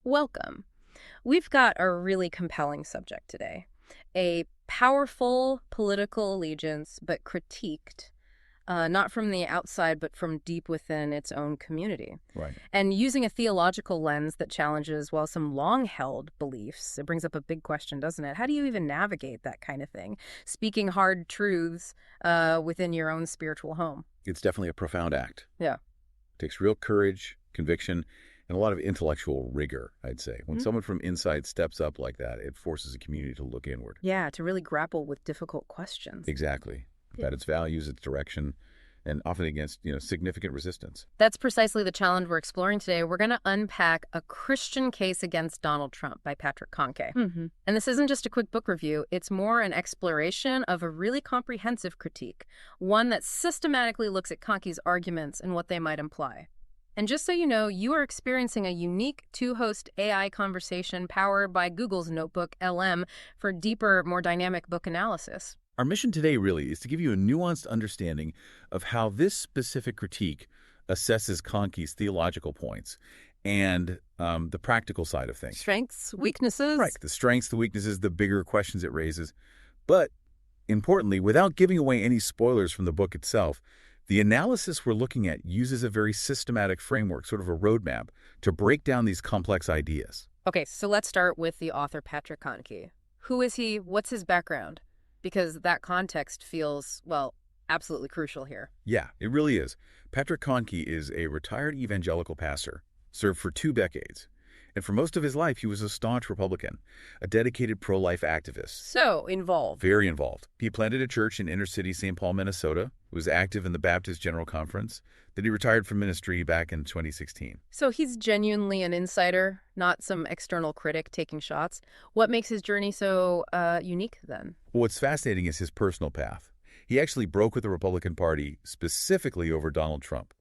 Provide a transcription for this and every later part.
Welcome. We've got a really compelling subject today. A powerful political allegiance, but critiqued, not from the outside, but from deep within its own community. Right. And using a theological lens that challenges, well, some long-held beliefs. It brings up a big question, doesn't it? How do you even navigate that kind of thing? Speaking hard truths within your own spiritual home. It's definitely a profound act. Yeah. It takes real courage, conviction, and a lot of intellectual rigor, I'd say. When someone from inside steps up like that, it forces a community to look inward. Yeah, to really grapple with difficult questions. Exactly. About its values, its direction, and often against, significant resistance. That's precisely the challenge we're exploring today. We're going to unpack A Christian Case Against Donald Trump by Patrick Kahnke. And this isn't just a quick book review. It's more an exploration of a really comprehensive critique, one that systematically looks at Kahnke's arguments and what they might imply. And just so you know, you are experiencing a unique two-host AI conversation powered by Google's NotebookLM for deeper, more dynamic book analysis. Our mission today really is to give you a nuanced understanding of how this specific critique assesses Kahnke's theological points and the practical side of things. Strengths, weaknesses. Right, the strengths, the weaknesses, the bigger questions it raises. But importantly, without giving away any spoilers from the book itself, the analysis we're looking at uses a very systematic framework, sort of a roadmap, to break down these complex ideas. Okay, so let's start with the author, Patrick Kahnke. Who is he? What's his background? Because that context feels, well, absolutely crucial here. Yeah, it really is. Patrick Kahnke is a retired evangelical pastor, served for 2 decades. And for most of his life, he was a staunch Republican, a dedicated pro-life activist. So involved. Very involved. He planted a church in inner-city St. Paul, Minnesota, was active in the Baptist General Conference. Then he retired from ministry back in 2016. So he's genuinely an insider, not some external critic taking shots. What makes his journey so unique then? Well, what's fascinating is his personal path. He actually broke with the Republican Party specifically over Donald Trump.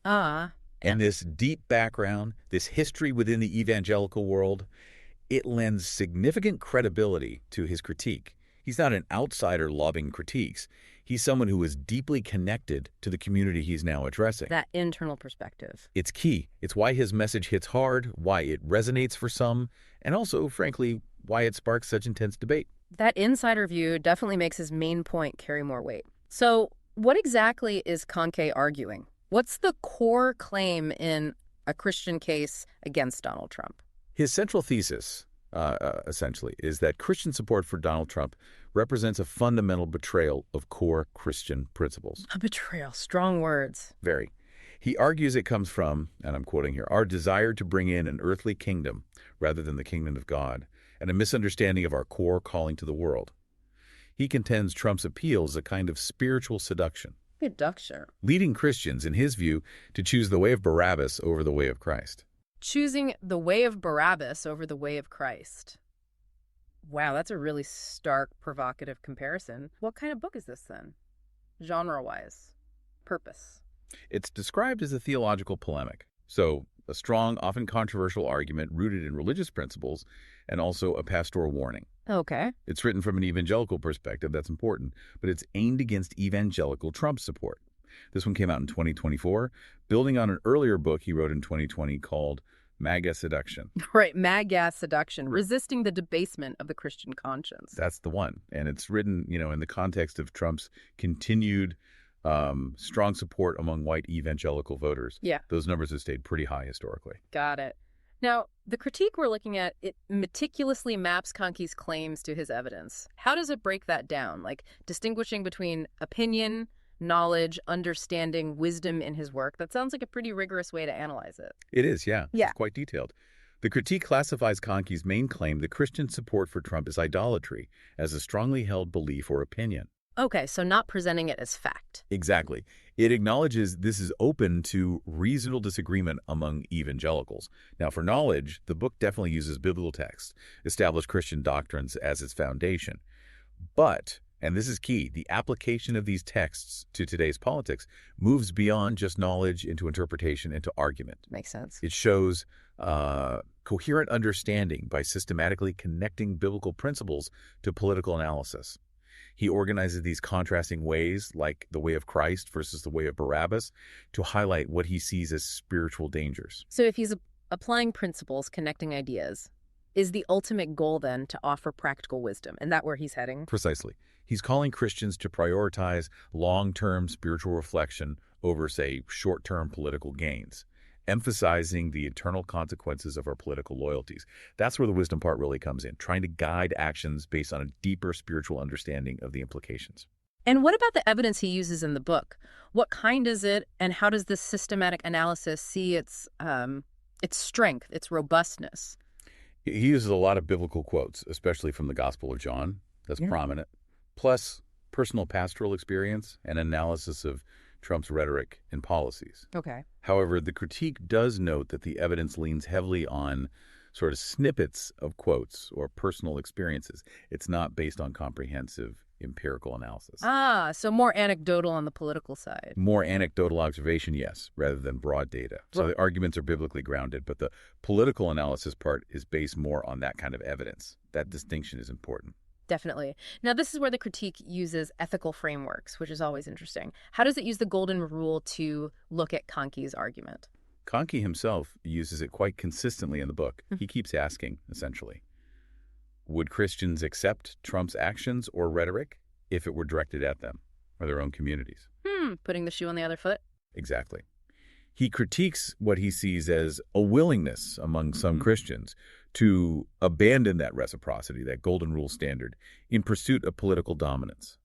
And this deep background, this history within the evangelical world, it lends significant credibility to his critique. He's not an outsider lobbing critiques. He's someone who is deeply connected to the community he's now addressing. That internal perspective. It's key. It's why his message hits hard, why it resonates for some, and also, frankly, why it sparks such intense debate. That insider view definitely makes his main point carry more weight. So what exactly is Kahnke arguing? What's the core claim in A Christian Case Against Donald Trump? His central thesis, essentially, is that Christian support for Donald Trump represents a fundamental betrayal of core Christian principles. A betrayal. Strong words. Very. He argues it comes from, and I'm quoting here, our desire to bring in an earthly kingdom rather than the kingdom of God, and a misunderstanding of our core calling to the world. He contends Trump's appeal is a kind of spiritual seduction, leading Christians, in his view, to choose the way of Barabbas over the way of Christ. Choosing the way of Barabbas over the way of Christ. Wow, that's a really stark, provocative comparison. What kind of book is this then? Genre-wise? Purpose? It's described as a theological polemic. So, a strong, often controversial argument rooted in religious principles and also a pastoral warning. Okay. It's written from an evangelical perspective, that's important, but it's aimed against evangelical Trump support. This one came out in 2024, building on an earlier book he wrote in 2020 called MAGA Seduction. Right, MAGA Seduction, resisting the debasement of the Christian conscience. That's the one. And it's written, in the context of Trump's continued strong support among white evangelical voters. Yeah. Those numbers have stayed pretty high historically. Got it. Now, the critique we're looking at, it meticulously maps Kahnke's claims to his evidence. How does it break that down? Like distinguishing between opinion, knowledge, understanding, wisdom in his work? That sounds like a pretty rigorous way to analyze it. It is, yeah. Yeah. It's quite detailed. The critique classifies Kahnke's main claim that Christian support for Trump is idolatry as a strongly held belief or opinion. Okay, so not presenting it as fact. Exactly. It acknowledges this is open to reasonable disagreement among evangelicals. Now, for knowledge, the book definitely uses biblical texts, established Christian doctrines as its foundation. But, and this is key, the application of these texts to today's politics moves beyond just knowledge into interpretation, into argument. Makes sense. It shows coherent understanding by systematically connecting biblical principles to political analysis. He organizes these contrasting ways, like the way of Christ versus the way of Barabbas, to highlight what he sees as spiritual dangers. So if he's applying principles, connecting ideas, Is the ultimate goal, then, to offer practical wisdom? And that where he's heading? Precisely. He's calling Christians to prioritize long-term spiritual reflection over, say, short-term political gains, emphasizing the eternal consequences of our political loyalties. That's where the wisdom part really comes in, trying to guide actions based on a deeper spiritual understanding of the implications. And what about the evidence he uses in the book? What kind is it, and how does this systematic analysis see its strength, its robustness? He uses a lot of biblical quotes, especially from the Gospel of John. That's prominent. Plus, personal pastoral experience and analysis of Trump's rhetoric and policies. Okay. However, the critique does note that the evidence leans heavily on sort of snippets of quotes or personal experiences. It's not based on comprehensive empirical analysis. Ah, so more anecdotal on the political side. More anecdotal observation, yes, rather than broad data. So the arguments are biblically grounded, but the political analysis part is based more on that kind of evidence. That distinction is important. Definitely. Now, this is where the critique uses ethical frameworks, which is always interesting. How does it use the golden rule to look at Kahnke's argument? Kahnke himself uses it quite consistently in the book. He keeps asking, essentially, would Christians accept Trump's actions or rhetoric if it were directed at them or their own communities? Putting the shoe on the other foot? Exactly. He critiques what he sees as a willingness among some Christians to abandon that reciprocity, that golden rule standard, in pursuit of political dominance.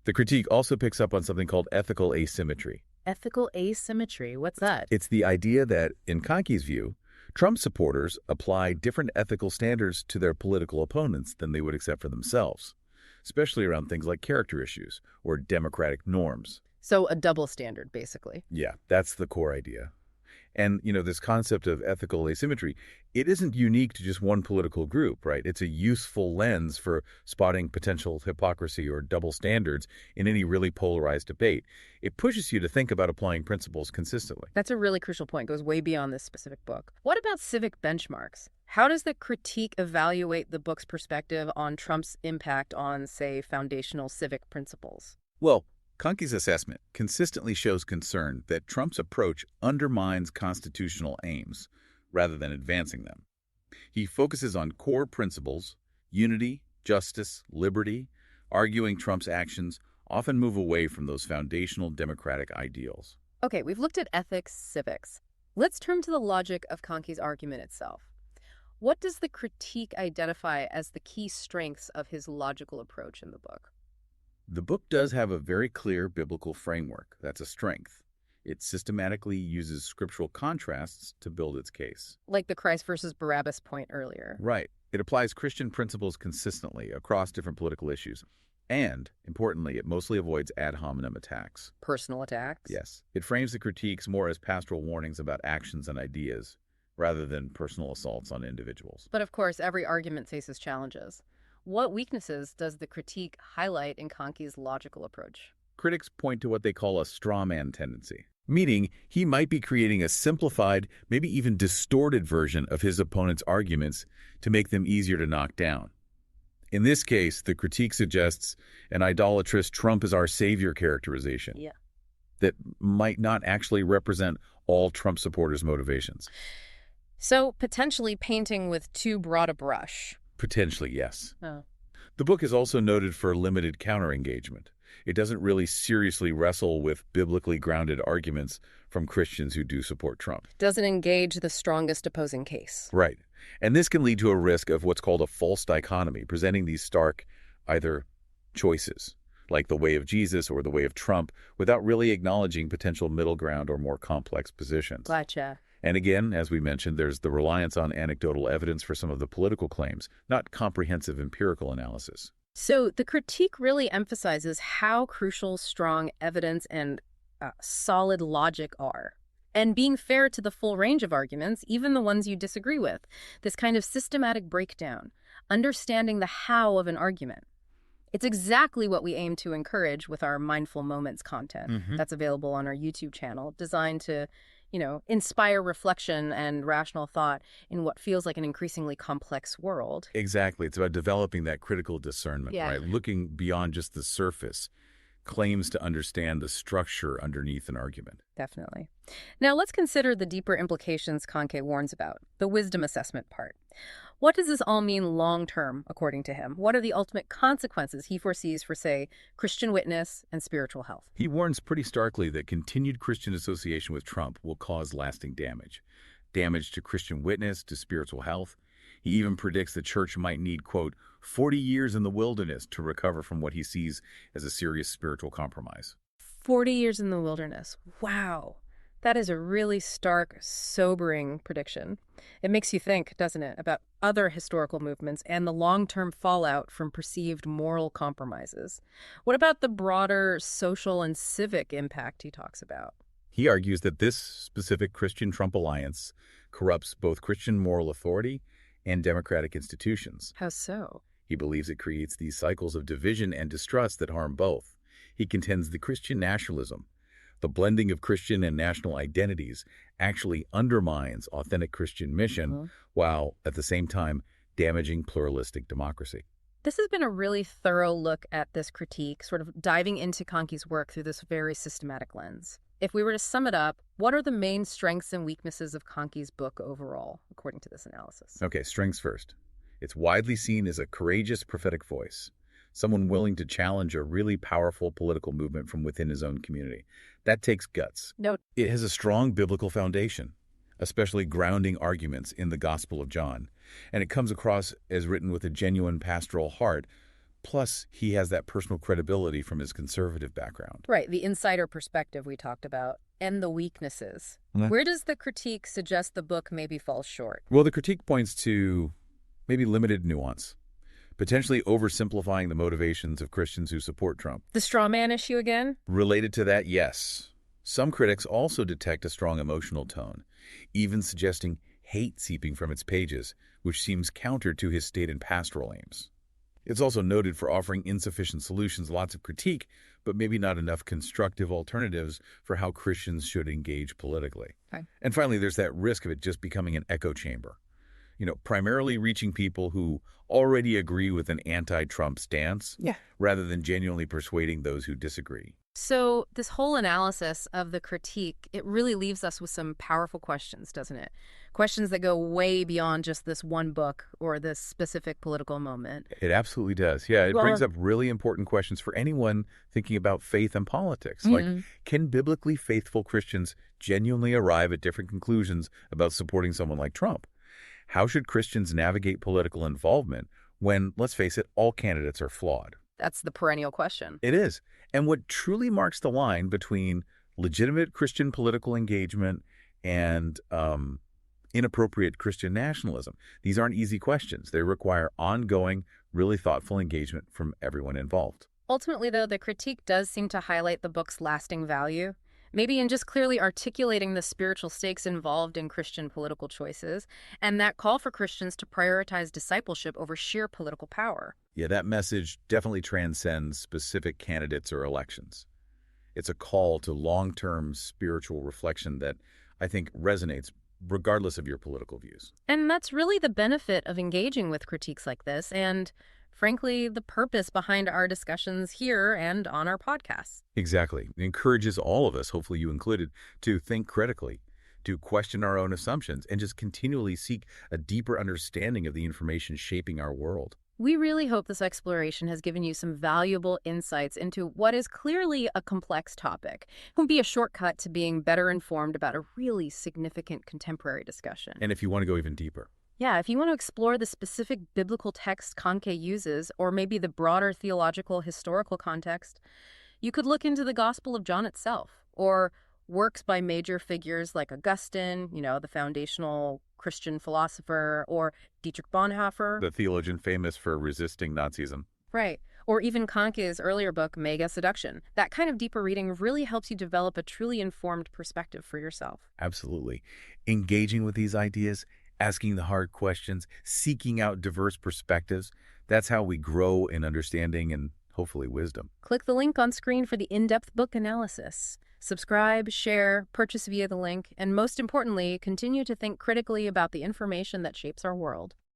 The critique also picks up on something called ethical asymmetry. Ethical asymmetry? What's that? It's the idea that, in Kahnke's view, Trump supporters apply different ethical standards to their political opponents than they would accept for themselves, especially around things like character issues or democratic norms. So a double standard, basically. Yeah, that's the core idea. And, this concept of ethical asymmetry, it isn't unique to just one political group, right? It's a useful lens for spotting potential hypocrisy or double standards in any really polarized debate. It pushes you to think about applying principles consistently. That's a really crucial point. It goes way beyond this specific book. What about civic benchmarks? How does the critique evaluate the book's perspective on Trump's impact on, say, foundational civic principles? Well, Kahnke's assessment consistently shows concern that Trump's approach undermines constitutional aims rather than advancing them. He focuses on core principles, unity, justice, liberty, arguing Trump's actions often move away from those foundational democratic ideals. Okay, we've looked at ethics, civics. Let's turn to the logic of Kahnke's argument itself. What does the critique identify as the key strengths of his logical approach in the book? The book does have a very clear biblical framework. That's a strength. It systematically uses scriptural contrasts to build its case. Like the Christ versus Barabbas point earlier. Right. It applies Christian principles consistently across different political issues. And, importantly, it mostly avoids ad hominem attacks. Personal attacks? Yes. It frames the critiques more as pastoral warnings about actions and ideas, rather than personal assaults on individuals. But of course, every argument faces challenges. What weaknesses does the critique highlight in Kahnke's logical approach? Critics point to what they call a straw man tendency, meaning he might be creating a simplified, maybe even distorted version of his opponent's arguments to make them easier to knock down. In this case, the critique suggests an idolatrous Trump is our savior characterization that might not actually represent all Trump supporters' motivations. So potentially painting with too broad a brush. Potentially, yes. Oh. The book is also noted for limited counter-engagement. It doesn't really seriously wrestle with biblically grounded arguments from Christians who do support Trump. Doesn't engage the strongest opposing case. Right. And this can lead to a risk of what's called a false dichotomy, presenting these stark either choices, like the way of Jesus or the way of Trump, without really acknowledging potential middle ground or more complex positions. Gotcha. And again, as we mentioned, there's the reliance on anecdotal evidence for some of the political claims, not comprehensive empirical analysis. So the critique really emphasizes how crucial strong evidence and solid logic are. And being fair to the full range of arguments, even the ones you disagree with. This kind of systematic breakdown, understanding the how of an argument. It's exactly what we aim to encourage with our Mindful Moments content that's available on our YouTube channel, designed to inspire reflection and rational thought in what feels like an increasingly complex world. Exactly. It's about developing that critical discernment, right? Looking beyond just the surface, claims to understand the structure underneath an argument. Definitely. Now let's consider the deeper implications Kahnke warns about, the wisdom assessment part. What does this all mean long-term, according to him? What are the ultimate consequences he foresees for, say, Christian witness and spiritual health? He warns pretty starkly that continued Christian association with Trump will cause lasting damage. Damage to Christian witness, to spiritual health. He even predicts the church might need, quote, 40 years in the wilderness to recover from what he sees as a serious spiritual compromise. 40 years in the wilderness. Wow. That is a really stark, sobering prediction. It makes you think, doesn't it, about other historical movements and the long-term fallout from perceived moral compromises. What about the broader social and civic impact he talks about? He argues that this specific Christian-Trump alliance corrupts both Christian moral authority and democratic institutions. How so? He believes it creates these cycles of division and distrust that harm both. He contends the Christian nationalism, the blending of Christian and national identities, actually undermines authentic Christian mission, while at the same time damaging pluralistic democracy. This has been a really thorough look at this critique, sort of diving into Kahnke's work through this very systematic lens. If we were to sum it up, what are the main strengths and weaknesses of Kahnke's book overall, according to this analysis? Okay, strengths first. It's widely seen as a courageous prophetic voice, someone willing to challenge a really powerful political movement from within his own community. That takes guts. No. It has a strong biblical foundation, especially grounding arguments in the Gospel of John, and it comes across as written with a genuine pastoral heart. Plus, he has that personal credibility from his conservative background. Right, the insider perspective we talked about, and the weaknesses. Where does the critique suggest the book maybe falls short? Well, the critique points to maybe limited nuance, potentially oversimplifying the motivations of Christians who support Trump. The straw man issue again? Related to that, yes. Some critics also detect a strong emotional tone, even suggesting hate seeping from its pages, which seems counter to his stated pastoral aims. It's also noted for offering insufficient solutions, lots of critique, but maybe not enough constructive alternatives for how Christians should engage politically. Okay. And finally, there's that risk of it just becoming an echo chamber, primarily reaching people who already agree with an anti-Trump stance, rather than genuinely persuading those who disagree. So this whole analysis of the critique, it really leaves us with some powerful questions, doesn't it? Questions that go way beyond just this one book or this specific political moment. It absolutely does. Yeah, it brings up really important questions for anyone thinking about faith and politics. Like, can biblically faithful Christians genuinely arrive at different conclusions about supporting someone like Trump? How should Christians navigate political involvement when, let's face it, all candidates are flawed? That's the perennial question. It is. And what truly marks the line between legitimate Christian political engagement and inappropriate Christian nationalism? These aren't easy questions. They require ongoing, really thoughtful engagement from everyone involved. Ultimately, though, the critique does seem to highlight the book's lasting value. Maybe in just clearly articulating the spiritual stakes involved in Christian political choices, and that call for Christians to prioritize discipleship over sheer political power. Yeah, that message definitely transcends specific candidates or elections. It's a call to long-term spiritual reflection that I think resonates regardless of your political views. And that's really the benefit of engaging with critiques like this, and frankly, the purpose behind our discussions here and on our podcasts. Exactly. It encourages all of us, hopefully you included, to think critically, to question our own assumptions, and just continually seek a deeper understanding of the information shaping our world. We really hope this exploration has given you some valuable insights into what is clearly a complex topic. It will be a shortcut to being better informed about a really significant contemporary discussion. And if you want to go even deeper. Yeah, if you want to explore the specific biblical text Kahnke uses, or maybe the broader theological historical context, you could look into the Gospel of John itself, or works by major figures like Augustine, the foundational Christian philosopher, or Dietrich Bonhoeffer. The theologian famous for resisting Nazism. Right. Or even Kahnke's earlier book, MAGA Seduction. That kind of deeper reading really helps you develop a truly informed perspective for yourself. Absolutely. Engaging with these ideas, asking the hard questions, seeking out diverse perspectives, that's how we grow in understanding and hopefully wisdom. Click the link on screen for the in-depth book analysis. Subscribe, share, purchase via the link, and most importantly, continue to think critically about the information that shapes our world.